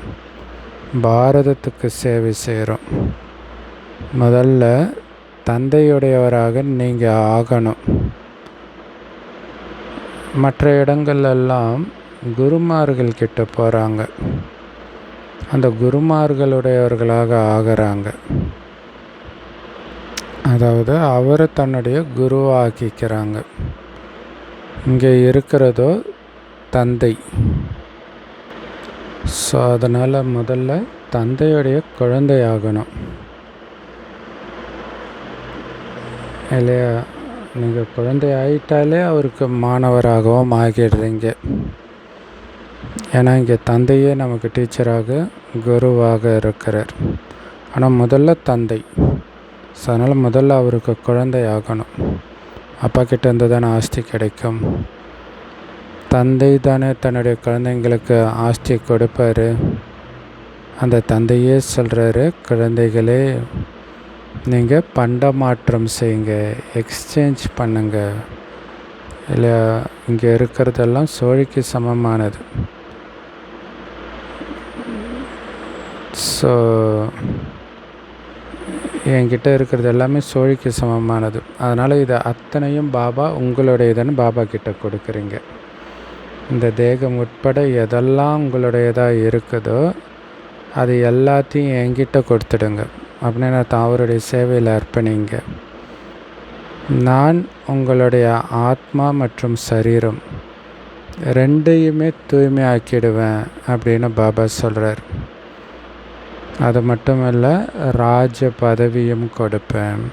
பாரதத்துக்கு சேவை செய்கிறோம். முதல்ல தந்தையுடையவராக நீங்கள் ஆகணும். மற்ற இடங்கள்லாம் குருமார்கள் கிட்ட போகிறாங்க, அந்த குருமார்களுடையவர்களாக ஆகிறாங்க. அதாவது அவரை தன்னுடைய குருவாக்கிக்கிறாங்க. இங்கே இருக்கிறதோ தந்தை. ஸோ அதனால் முதல்ல தந்தையுடைய குழந்தையாகணும் இல்லையா? நீங்கள் குழந்தை ஆகிட்டாலே அவருக்கு மாணவராகவும் ஆகிடுறீங்க. ஏன்னா இங்கே தந்தையே நமக்கு டீச்சராக குருவாக இருக்கிறார். ஆனால் முதல்ல தந்தை. ஸோ அதனால் முதல்ல அவருக்கு குழந்தை ஆகணும். அப்பா கிட்ட இருந்து தானே ஆஸ்தி கிடைக்கும். தந்தை தானே தன்னுடைய குழந்தைங்களுக்கு ஆஸ்தி கொடுப்பார். அந்த தந்தையே சொல்கிறாரு, குழந்தைகளே நீங்கள் பண்டமாற்றம் செய்யுங்க, எக்ஸ்சேஞ்ச் பண்ணுங்க இல்லை. இங்கே இருக்கிறதெல்லாம் சோழிக்கு சமமானது. ஸோ என்கிட்ட இருக்கிறது எல்லாமே சோழிக்கு சமமானது. அதனால் இதை அத்தனையும் பாபா உங்களுடையதுன்னு பாபா கிட்ட கொடுக்குறீங்க. இந்த தேகம் உட்பட எதெல்லாம் உங்களுடையதாக இருக்குதோ அது எல்லாத்தையும் என்கிட்ட கொடுத்துடுங்க அப்படின்னு அவருடைய சேவையில் அர்ப்பணிங்க. நான் உங்களுடைய ஆத்மா மற்றும் சரீரம் ரெண்டையுமே தூய்மையாக்கிடுவேன் அப்படின்னு பாபா சொல்கிறார். அது மட்டும் இல்லை, ராஜ பதவியும் கொடுப்பேன்.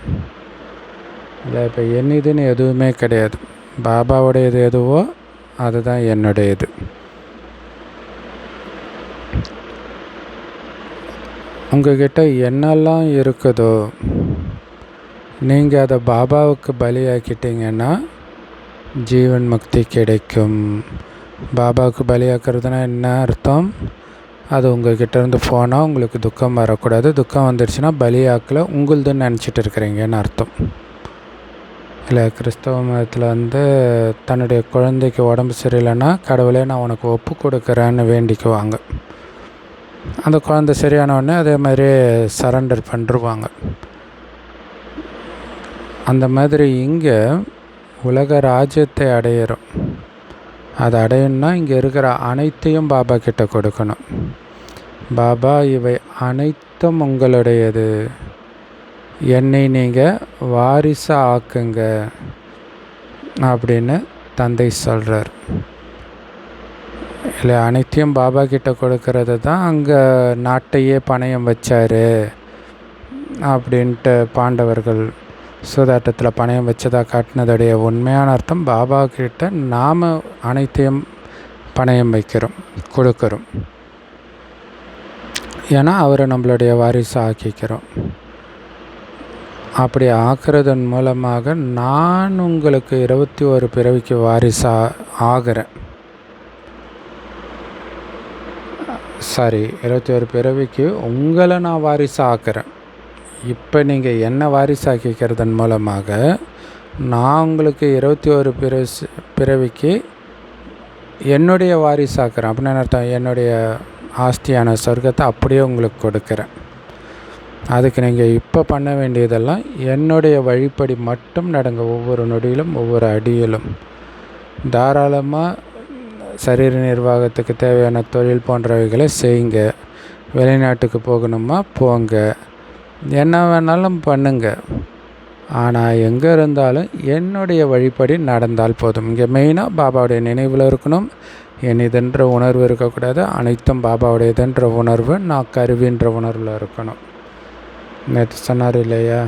இல்லை இப்போ என்னதுன்னு எதுவுமே கிடையாது. பாபாவுடையது எதுவோ அதுதான் என்னுடையது. உங்ககிட்ட என்னெல்லாம் இருக்குதோ நீங்கள் அதை பாபாவுக்கு பலியாக்கிட்டீங்கன்னா ஜீவன் முக்தி கிடைக்கும். பாபாவுக்கு பலியாக்குறதுனா என்ன அர்த்தம்? அது உங்கள்கிட்ட இருந்து போனால் உங்களுக்கு துக்கம் வரக்கூடாது. துக்கம் வந்துடுச்சுன்னா பலியாக்கில் உங்களுதுன்னு நினச்சிட்டு இருக்கிறீங்கன்னு அர்த்தம். இல்லை கிறிஸ்தவ மதத்தில் தன்னுடைய குழந்தைக்கு உடம்பு சரியில்லைன்னா கடவுளே நான் உனக்கு ஒப்பு கொடுக்குறேன்னு வேண்டிக்குவாங்க. அந்த குழந்தை சரியானவுடனே அதே மாதிரி சரண்டர் பண்ணிருவாங்க. அந்த மாதிரி இங்கே உலக ராஜ்யத்தை அடையிறோம். அதை அடையணும்னா இங்கே இருக்கிற அனைத்தையும் பாபா கிட்ட கொடுக்கணும். பாபா இவை அனைத்தும் உங்களுடையது, என்னை நீங்கள் வாரிசாக ஆக்குங்க அப்படின்னு தந்தை சொல்கிறார். இல்லை அனைத்தையும் பாபா கிட்ட கொடுக்கறது தான் அங்கே நாட்டையே பணயம் வச்சார் அப்படின்ட்டு பாண்டவர்கள் சூதாட்டத்தில் பணயம் வச்சதாக காட்டினதுடைய உண்மையான அர்த்தம், பாபா கிட்ட நாம் அனைத்தையும் பணயம் வைக்கிறோம், கொடுக்குறோம். ஏன்னா அவரை நம்மளுடைய வாரிசாக ஆக்கிக்கிறோம். அப்படி ஆக்கிறதன் மூலமாக நான் உங்களுக்கு 21 பிறவிக்கு வாரிசாக ஆகிறேன். 21 பிறவிக்கு உங்களை நான் வாரிசாக ஆக்கிறேன். இப்போ நீங்கள் என்ன வாரிசாக்கிக்கிறதன் மூலமாக நான் உங்களுக்கு 21 பிறவிக்கு என்னுடைய வாரிசாக்குறேன். அப்படின்னு அர்த்தம், என்னுடைய ஆஸ்தியான சொர்க்கத்தை அப்படியே உங்களுக்கு கொடுக்குறேன். அதுக்கு நீங்கள் இப்போ பண்ண வேண்டியதெல்லாம் என்னுடைய வழிப்படி மட்டும் நடங்க. ஒவ்வொரு நொடியிலும் ஒவ்வொரு அடியிலும் தாராளமாக சரீர நிர்வாகத்துக்கு தேவையான தொழில் போன்றவைகளை செய்யுங்க. வெளிநாட்டுக்கு போகணுமா போங்க, என்ன வேணாலும் பண்ணுங்க. ஆனால் எங்கே இருந்தாலும் என்னுடைய வழிப்படி நடந்தால் போதும். இங்கே மெயினாக பாபாவுடைய நினைவில் இருக்கணும். என் இதென்ற உணர்வு இருக்கக்கூடாது. அனைத்தும் பாபாவுடையதுன்ற உணர்வு, நான் கருவின்ற உணர்வில் இருக்கணும். நேற்று சொன்னார் இல்லையா,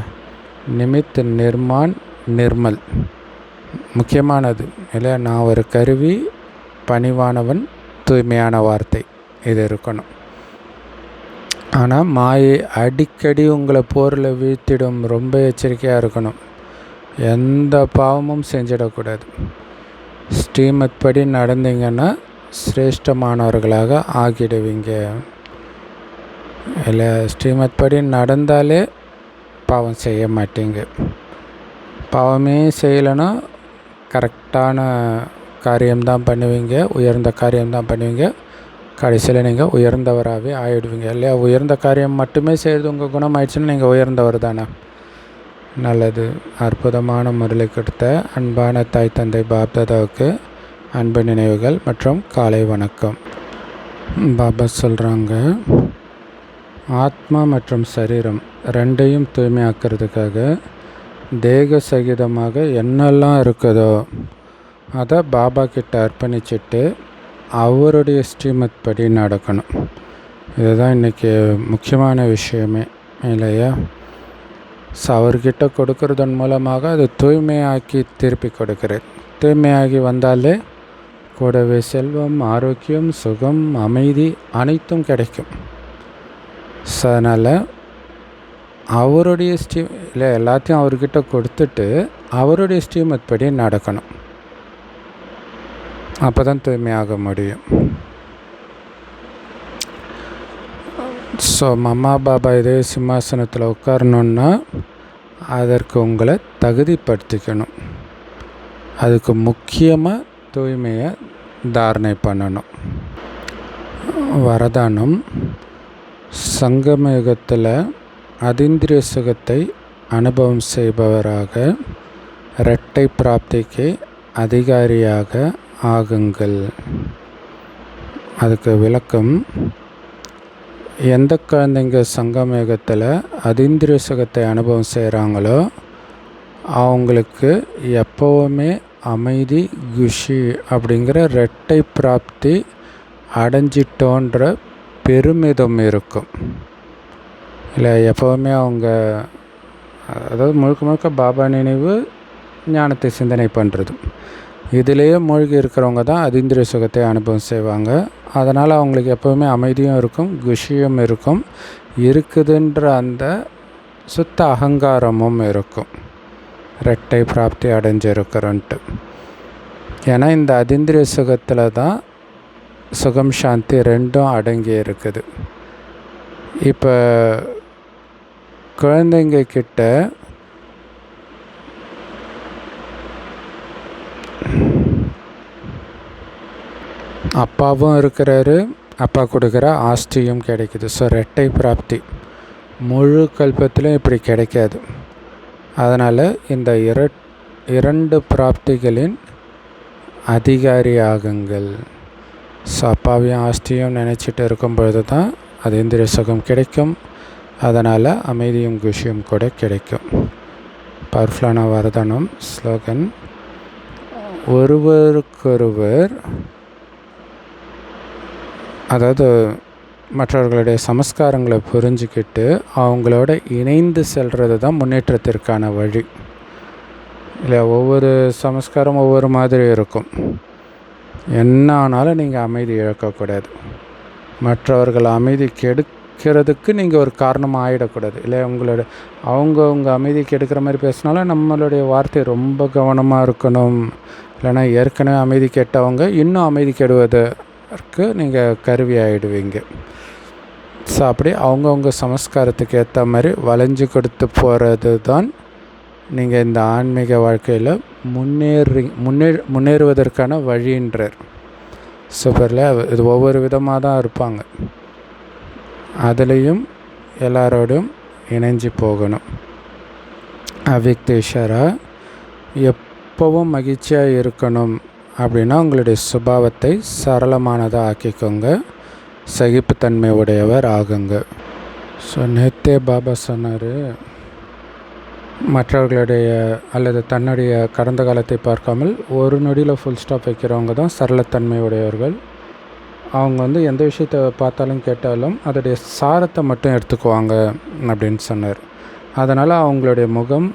நிமித் நிர்மான் நிர்மல், முக்கியமானது இல்லையா. நான் ஒரு கருவி, பணிவானவன், தூய்மையான வார்த்தை, இது இருக்கணும். ஆனால் மாயை அடிக்கடி உங்களை போரில் வீழ்த்திடும். ரொம்ப எச்சரிக்கையாக இருக்கணும். எந்த பாவமும் செஞ்சிடக்கூடாது. ஸ்ரீமத் படி நடந்தீங்கன்னா சிரேஷ்டமானவர்களாக ஆகிடுவீங்க. இல்லை, ஸ்ரீமத் படி நடந்தாலே பாவம் செய்ய மாட்டீங்க. பாவமே செய்யலைன்னா கரெக்டான காரியம்தான் பண்ணுவீங்க, உயர்ந்த காரியம்தான் பண்ணுவீங்க. கடைசியில் நீங்கள் உயர்ந்தவராகவே ஆகிடுவீங்க இல்லையா. உயர்ந்த காரியம் மட்டுமே செய்கிறது உங்கள் குணம் ஆயிடுச்சுன்னா நீங்கள் உயர்ந்தவர் தானே. நல்லது. அற்புதமான முரளி கொடுத்த அன்பான தாய் தந்தை பாப்தாதாவுக்கு அன்பு நினைவுகள் மற்றும் காலை வணக்கம். பாபா சொல்கிறாங்க, ஆத்மா மற்றும் சரீரம் ரெண்டையும் தூய்மையாக்கிறதுக்காக தேக சகிதமாக என்னெல்லாம் இருக்குதோ அதை பாபா கிட்ட அர்ப்பணிச்சுட்டு அவருடைய ஸ்ரீமத் படி நடக்கணும். இதுதான் இன்றைக்கி முக்கியமான விஷயமே இல்லையா. அவர்கிட்ட கொடுக்கறதன் மூலமாக அது தூய்மையாக்கி திருப்பி கொடுக்குறேன். தூய்மையாகி வந்தாலே கூடவே செல்வம், ஆரோக்கியம், சுகம், அமைதி அனைத்தும் கிடைக்கும். அதனால் அவருடைய இல்லை எல்லாத்தையும் அவர்கிட்ட கொடுத்துட்டு அவருடைய ஸ்ரீமத் படி நடக்கணும். அப்போ தான் தூய்மையாக முடியும். ஸோ மம்மா பாபா இதே சிம்மாசனத்தில் உட்காரணுன்னா அதற்கு உங்களை தகுதிப்படுத்திக்கணும். அதுக்கு முக்கியமாக தூய்மையை தாரணை பண்ணணும். வரதானம், சங்கமயுகத்தில் அதீந்திரிய சுகத்தை அனுபவம் செய்பவராக இரட்டை பிராப்திக்கு அதிகாரியாக ஆகுங்கள். அதுக்கு விளக்கம், எந்த குழந்தைங்க சங்கமயுகத்தில் அதீந்திரிய சுகத்தை அனுபவம் செய்கிறாங்களோ அவங்களுக்கு எப்போவுமே அமைதி, குஷி அப்படிங்கிற இரட்டை பிராப்தி அடைஞ்சிட்டோன்ற பெருமிதம் இருக்கும் இல்லை. எப்போவுமே அவங்க அதாவது முழுக்க முழுக்க பாபா நினைவு, ஞானத்தை சிந்தனை பண்ணுறது, இதிலேயே மூழ்கி இருக்கிறவங்க தான் அதீந்திரிய சுகத்தை அனுபவம் செய்வாங்க. அதனால் அவங்களுக்கு எப்போவுமே அமைதியும் இருக்கும், குஷியும் இருக்கும், இருக்குதுன்ற அந்த சுத்த அகங்காரமும் இருக்கும். இரட்டை பிராப்தி அடைஞ்சிருக்கிறோன்ட்டு. ஏன்னா இந்த அதீந்திரிய சுகத்தில் தான் சுகம், சாந்தி ரெண்டும் அடங்கி இருக்குது. இப்போ குழந்தைங்க கிட்ட அப்பாவும் இருக்கிறாரு, அப்பா கொடுக்குற ஆஸ்தியும் கிடைக்குது. ஸோ இரட்டை பிராப்தி முழு கல்பத்திலும் இப்படி கிடைக்காது. அதனால் இந்த இரண்டு பிராப்திகளின் அதிகாரி ஆகுங்கள். ஸோ அப்பாவையும் ஆஸ்தியும் நினச்சிட்டு இருக்கும் பொழுது தான் அதீந்திரிய சுகம் கிடைக்கும். அதனால் அமைதியும் குஷியும் கூட கிடைக்கும். பவர்ஃபுல்லான வரதானம் ஸ்லோகன், ஒருவருக்கொருவர் அதாவது மற்றவர்களுடைய சமஸ்காரங்களை புரிஞ்சுக்கிட்டு அவங்களோட இணைந்து செல்வது தான் முன்னேற்றத்திற்கான வழி இல்லை. ஒவ்வொரு சமஸ்காரம் ஒவ்வொரு மாதிரி இருக்கும். என்ன ஆனாலும் நீங்கள் அமைதி இழக்கக்கூடாது. மற்றவர்கள் அமைதி கெடுக்கிறதுக்கு நீங்கள் ஒரு காரணமாக ஆகிடக்கூடாது இல்லை. அவங்க அமைதி கெடுக்கிற மாதிரி பேசினாலும் நம்மளுடைய வார்த்தை ரொம்ப கவனமாக இருக்கணும். இல்லைனா ஏற்கனவே அமைதி கெட்டவங்க இன்னும் அமைதி கெடுவதற்கு நீங்கள் கருவி ஆகிடுவீங்க. ஸோ அப்படி அவங்கவுங்க சமஸ்காரத்துக்கு ஏற்ற மாதிரி வளைஞ்சு கொடுத்து போகிறது தான் நீங்கள் இந்த ஆன்மீக வாழ்க்கையில் முன்னேறுவதற்கான வழின்றார். சூப்பரில் இது ஒவ்வொரு விதமாக தான் இருப்பாங்க. அதுலேயும் எல்லாரோடும் இணைஞ்சு போகணும். அவ்யக்தேஸ்வரா எப்போவும் மகிழ்ச்சியாக இருக்கணும் அப்படின்னா உங்களுடைய சுபாவத்தை சரளமானதாக ஆக்கிக்கோங்க. சகிப்புத்தன்மை உடையவர் ஆகுங்க. ஸோ நேற்றே பாபா சொன்னார், மற்றவர்களுடைய அல்லது தன்னுடைய கடந்த காலத்தை பார்க்காமல் ஒரு நொடியில் ஃபுல் ஸ்டாப் வைக்கிறவங்க தான் சரளத்தன்மை உடையவர்கள். அவங்க எந்த விஷயத்தை பார்த்தாலும் கேட்டாலும் அதோடைய சாரத்தை மட்டும் எடுத்துக்குவாங்க அப்படின்னு சொன்னார். அதனால் அவங்களுடைய முகம்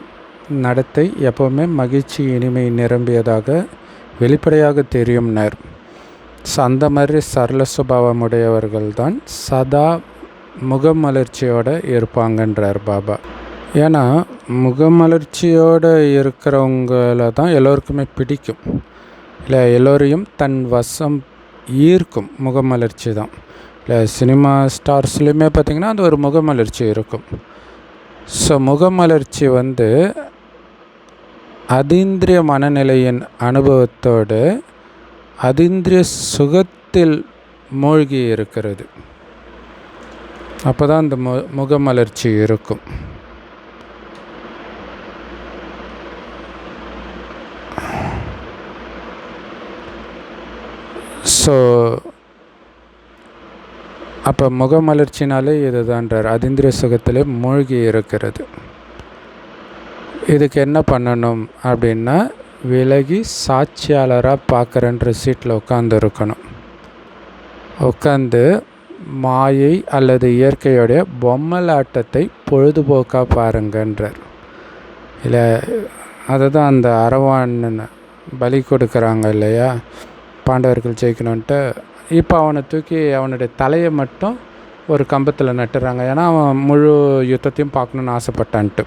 நடத்தை எப்போவுமே மகிழ்ச்சி இனிமை நிரம்பியதாக வெளிப்படையாக தெரியும்னார். ஸோ அந்த மாதிரி சரள சுபாவமுடையவர்கள் தான் சதா முகமலர்ச்சியோடு இருப்பாங்கன்றார் பாபா. ஏன்னா முகமலர்ச்சியோடு இருக்கிறவங்கள தான் எல்லோருக்குமே பிடிக்கும், இல்லை எல்லோரையும் தன் வசம் ஈர்க்கும் முகமலர்ச்சி தான். இல்லை சினிமா ஸ்டார்ஸ்லையுமே பார்த்திங்கன்னா அது ஒரு முகமலர்ச்சி இருக்கும். ஸோ முகமலர்ச்சி அதீந்திரிய மனநிலையின் அனுபவத்தோடு அதீந்திரிய சுகத்தில் மூழ்கி இருக்கிறது. அப்போ தான் அந்த முகமலர்ச்சி இருக்கும். ஸோ அப்போ முகமலர்ச்சினாலே இதுதான்றார், அதீந்திரிய சுகத்திலே மூழ்கி இருக்கிறது. இதுக்கு என்ன பண்ணணும் அப்படின்னா, விலகி சாட்சியாளராக பார்க்குறன்ற சீட்டில் உட்காந்து மாயை அல்லது இயற்கையோடைய பொம்மலாட்டத்தை பொழுதுபோக்காக பாருங்கன்றார். இல்லை அதை தான் அந்த அரவான் பலி கொடுக்குறாங்க இல்லையா, பாண்டவர்கள் ஜெயிக்கணுன்ட்டு. இப்போ அவனை தூக்கி அவனுடைய தலையை மட்டும் ஒரு கம்பத்தில் நட்டுறாங்க. ஏன்னா அவன் முழு யுத்தத்தையும் பார்க்கணுன்னு ஆசைப்பட்டான்ட்டு.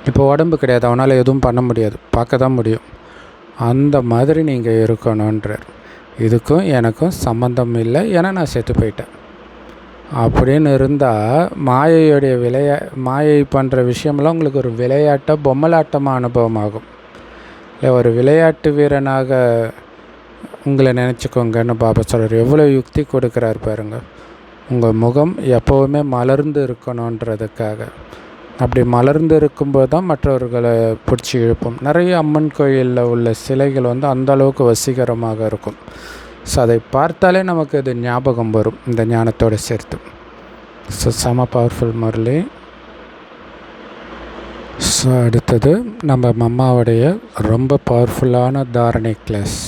இப்போ உடம்பு கிடையாது, அவனால் எதுவும் பண்ண முடியாது, பார்க்க தான் முடியும். அந்த மாதிரி நீங்கள் இருக்கணுன்றார். இதுக்கும் எனக்கும் சம்மந்தம் இல்லை, ஏன்னா நான் செத்து போயிட்டேன் அப்படின்னு இருந்தால் மாயையுடைய மாயை பண்ணுற விஷயமெல்லாம் உங்களுக்கு ஒரு விளையாட்டாக பொம்மலாட்டமாக அனுபவமாகும். இல்லை ஒரு விளையாட்டு வீரனாக உங்களை நினச்சிக்கோங்கன்னு பாபா சொல்கிறார். எவ்வளோ யுக்தி கொடுக்குறாரு பாருங்கள். உங்கள் முகம் எப்போவுமே மலர்ந்து இருக்கணுன்றதுக்காக. அப்படி மலர்ந்து இருக்கும்போது தான் மற்றவர்களை பிடிச்சி இழுப்போம். நிறைய அம்மன் கோயிலில் உள்ள சிலைகள் அந்த அளவுக்கு வசீகரமாக இருக்கும். ஸோ அதை பார்த்தாலே நமக்கு இது ஞாபகம் வரும், இந்த ஞானத்தோடு சேர்த்து. ஸோ செம பவர்ஃபுல் முரளி. ஸோ அடுத்தது நம்ம மம்மாவுடைய ரொம்ப பவர்ஃபுல்லான தாரணை கிளாஸ்.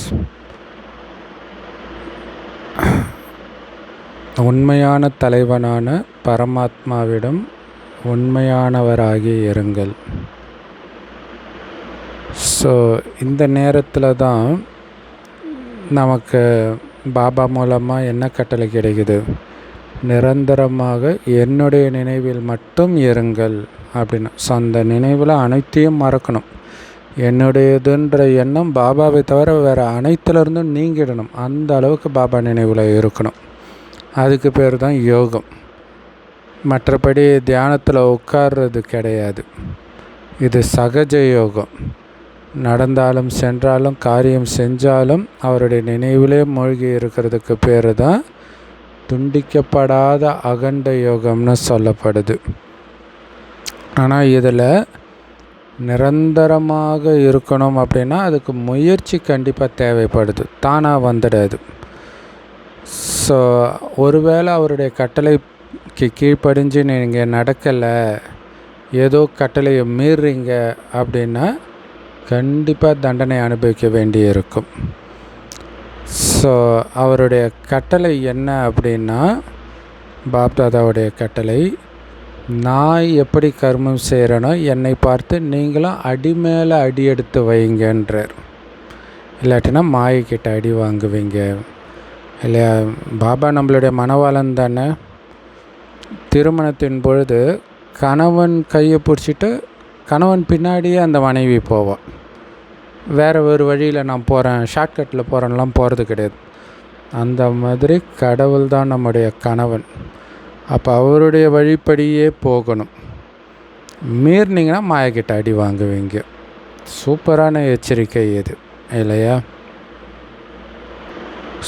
உண்மையான தலைவனான பரமாத்மாவிடம் உண்மையானவராகி இருங்கள். ஸோ இந்த நேரத்தில் தான் நமக்கு பாபா மூலமாக என்ன கட்டளை கிடைக்குது, நிரந்தரமாக என்னுடைய நினைவில் மட்டும் இருங்கள் அப்படின்னு. ஸோ அந்த நினைவில் அனைத்தையும் மறக்கணும். என்னுடையதுன்ற எண்ணம் பாபாவை தவிர வேறு அனைத்துலேருந்தும் நீங்கிடணும். அந்த அளவுக்கு பாபா நினைவில் இருக்கணும். அதுக்கு பேர் தான் யோகம். மற்றபடி தியானத்தில் உட்கார்றது கிடையாது. இது சகஜ யோகம். நடந்தாலும் சென்றாலும் காரியம் செஞ்சாலும் அவருடைய நினைவிலே மூழ்கி இருக்கிறதுக்கு பேர் தான் துண்டிக்கப்படாத அகண்ட யோகம்னு சொல்லப்படுது. ஆனால் இதில் நிரந்தரமாக இருக்கணும் அப்படின்னா அதுக்கு முயற்சி கண்டிப்பாக தேவைப்படுது, தானாக வந்துடாது. ஸோ ஒருவேளை அவருடைய கட்டளைக்கு கீழ்ப்படிஞ்சு நீங்கள் நடக்கலை, ஏதோ கட்டளையை மீறுறீங்க அப்படின்னா கண்டிப்பாக தண்டனை அனுபவிக்க வேண்டி இருக்கும். ஸோ அவருடைய கட்டளை என்ன அப்படின்னா, பாப்தாதாவுடைய கட்டளை, நான் எப்படி கர்மம் செய்கிறேனோ என்னை பார்த்து நீங்களும் அடி மேலே அடி எடுத்து வைங்கன்றார். இல்லாட்டினா மாயக்கிட்ட அடி வாங்குவீங்க இல்லையா. பாபா நம்மளுடைய மனவாளன் தானே. திருமணத்தின் பொழுது கணவன் கையை பிடிச்சிட்டு கணவன் பின்னாடியே அந்த மனைவி போவாள். வேறு ஒரு வழியில் நான் போகிறேன், ஷார்ட்கட்டில் போகிறேன்லாம் போகிறது கிடையாது. அந்த மாதிரி கடவுள் தான் நம்முடைய கணவன். அப்போ அவருடைய வழிப்படியே போகணும். மீறினீங்கன்னா மாயக்கிட்ட அடி வாங்குவீங்க. சூப்பரான எச்சரிக்கை இது இல்லையா?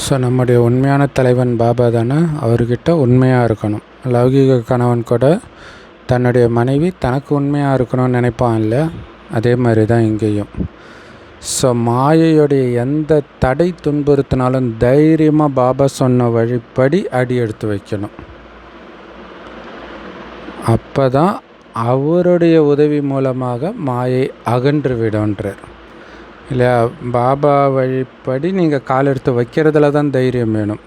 ஸோ நம்முடைய உண்மையான தலைவன் பாபா தானே, அவர்கிட்ட உண்மையாக இருக்கணும். லௌகீக கணவன் கூட தன்னுடைய மனைவி தனக்கு உண்மையாக இருக்கணும்னு நினைப்பான் இல்லை? அதே மாதிரி தான் இங்கேயும். ஸோ மாயையுடைய எந்த தடை துன்புறுத்தினாலும் தைரியமாக பாபா சொன்ன வழிப்படி அடி எடுத்து வைக்கணும். அப்போ தான் அவருடைய உதவி மூலமாக மாயை அகன்று விடுன்றார் இல்லையா? பாபா வழிப்படி நீங்கள் கால் எடுத்து வைக்கிறதுல தான் தைரியம் வேணும்.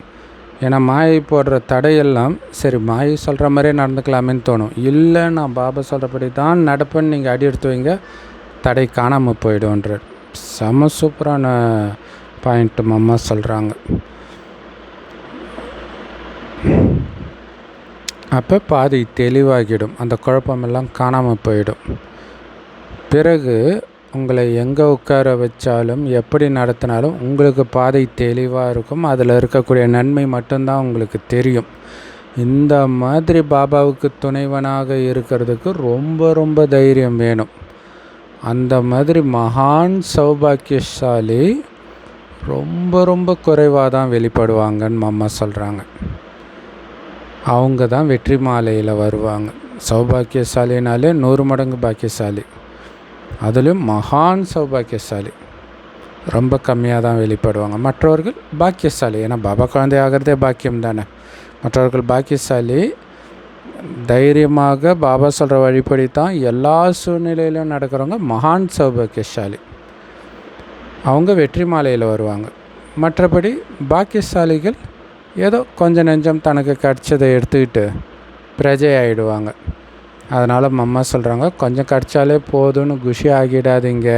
ஏன்னா மாயை போடுற தடையெல்லாம் சரி மாயை சொல்கிற மாதிரியே நடந்துக்கலாமேன்னு தோணும். இல்லை, நான் பாபா சொல்கிறபடி தான் நடப்பேன்னு நீங்கள் அடி எடுத்து வைங்க, தடை காணாமல் போயிடும்ன்றார். செம சூப்பரான பாயிண்ட்டு அம்மா சொல்கிறாங்க. அப்போ பாதி தெளிவாகிடும், அந்த குழப்பமெல்லாம் காணாமல் போயிடும். பிறகு உங்களை எங்கே உட்கார வச்சாலும் எப்படி நடத்தினாலும் உங்களுக்கு பாதை தெளிவாக இருக்கும். அதில் இருக்கக்கூடிய நன்மை மட்டும்தான் உங்களுக்கு தெரியும். இந்த மாதிரி பாபாவுக்கு துணைவனாக இருக்கிறதுக்கு ரொம்ப ரொம்ப தைரியம் வேணும். அந்த மாதிரி மகான் சௌபாக்கியசாலி ரொம்ப ரொம்ப குறைவாக தான் வெளிப்படுவாங்கன்னு அம்மா சொல்கிறாங்க. அவங்க தான் வெற்றி மாலையில் வருவாங்க. சௌபாக்கியசாலினாலே 100 மடங்கு பாக்கியசாலி. அதிலும் மகான் சௌபாக்கியசாலி ரொம்ப கம்மியாக தான் வெளிப்படுவாங்க. மற்றவர்கள் பாக்கியசாலி, ஏன்னா பாபா குழந்தை ஆகிறதே பாக்கியம் தானே. மற்றவர்கள் பாக்கியசாலி, தைரியமாக பாபா சொல்கிற வழிபடி தான் எல்லா சூழ்நிலையிலும் நடக்கிறவங்க மகான் சௌபாக்கியசாலி. அவங்க வெற்றி மாலையில் வருவாங்க. மற்றபடி பாக்கியசாலிகள் ஏதோ கொஞ்சம் நெஞ்சம் தனக்கு கிடச்சதை எடுத்துக்கிட்டு பிரஜை ஆகிடுவாங்க. அதனால் அம்மா சொல்கிறாங்க, கொஞ்சம் கிடச்சாலே போதும்னு குஷி ஆகிடாதீங்க.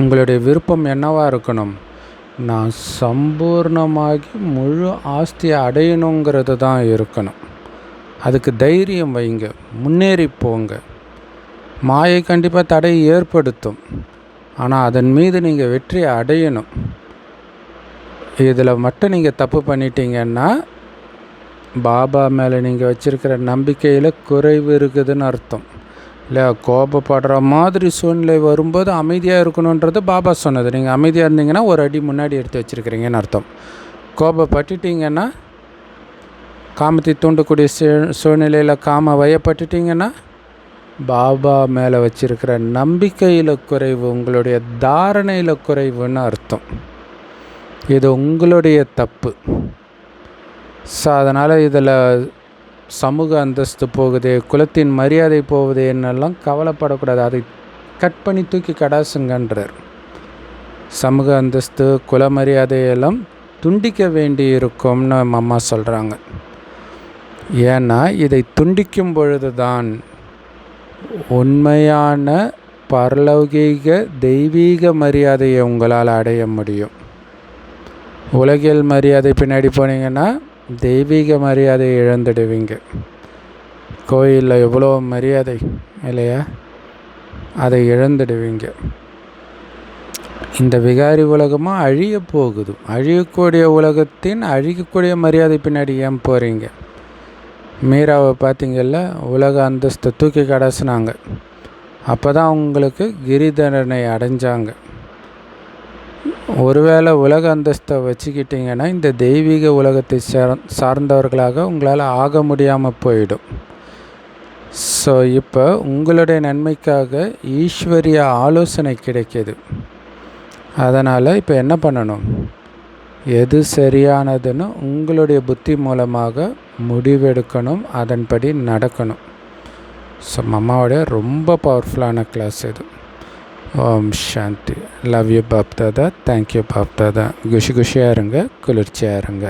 உங்களுடைய விருப்பம் என்னவாக இருக்கணும்? நான் சம்பூர்ணமாகி முழு ஆஸ்தியை அடையணுங்கிறது தான் இருக்கணும். அதுக்கு தைரியம் வைங்க, முன்னேறி போங்க. மாயை கண்டிப்பாக தடையை ஏற்படுத்தும், ஆனால் அதன் மீது நீங்கள் வெற்றியை அடையணும். இதில் மட்டும் நீங்கள் தப்பு பண்ணிட்டீங்கன்னா பாபா மேலே நீங்கள் வச்சுருக்கிற நம்பிக்கையில் குறைவு இருக்குதுன்னு அர்த்தம் இல்லை? கோபப்படுற மாதிரி சூழ்நிலை வரும்போது அமைதியாக இருக்கணுன்றது பாபா சொன்னது. நீங்கள் அமைதியாக இருந்தீங்கன்னா ஒரு அடி முன்னாடி எடுத்து வச்சுருக்கிறீங்கன்னு அர்த்தம். கோபப்பட்டுட்டிங்கன்னா, காமத்தை தூண்டக்கூடிய சூழ்நிலையில் காம வயப்பட்டுட்டிங்கன்னா பாபா மேலே வச்சுருக்கிற நம்பிக்கையில் குறைவு, உங்களுடைய தாரணையில் குறைவுன்னு அர்த்தம். இது உங்களுடைய தப்பு. ஸோ அதனால் இதில் சமூக அந்தஸ்து போகுது, குலத்தின் மரியாதை போகுது என்னெல்லாம் கவலைப்படக்கூடாது. அதை கட் பண்ணி தூக்கி கடாசுங்கன்றார். சமூக அந்தஸ்து, குல மரியாதையெல்லாம் துண்டிக்க வேண்டி இருக்கும்னு அம்மா சொல்கிறாங்க. ஏன்னா இதை துண்டிக்கும் பொழுது தான் உண்மையான பரலௌகீக தெய்வீக மரியாதையை உங்களால் அடைய முடியும். உலகியல் மரியாதை பின்னாடி போனீங்கன்னா தெய்வீக மரியாதையை இழந்துடுவீங்க. கோயிலில் எவ்வளோ மரியாதை இல்லையா, அதை இழந்துடுவீங்க. இந்த விகாரி உலகமாக அழிய போகுது. அழியக்கூடிய உலகத்தின் அழியக்கூடிய மரியாதை பின்னாடி ஏன் போகிறீங்க? மீராவை பார்த்தீங்கல்ல, உலக அந்தஸ்தை தூக்கி கடாசினாங்க. அப்போ தான் அவங்களுக்கு கிரிதண்டனை அடைஞ்சாங்க. ஒருவேளை உலக அந்தஸ்தை வச்சுக்கிட்டிங்கன்னா இந்த தெய்வீக உலகத்தை சார்ந்தவர்களாக உங்களால் ஆக முடியாமல் போயிடும். ஸோ இப்போ உங்களுடைய நன்மைக்காக ஈஸ்வரிய ஆலோசனை கிடைக்கிது. அதனால் இப்போ என்ன பண்ணணும்? எது சரியானதுன்னு உங்களுடைய புத்தி மூலமாக முடிவெடுக்கணும், அதன்படி நடக்கணும். ஸோ அம்மாவோடைய ரொம்ப பவர்ஃபுல்லான கிளாஸ் இது. ஓம் சாந்தி. Love you Bap Dada. Thank you Bap Dada. குஷியாக இருங்க, குளிர்ச்சியாக இருங்க.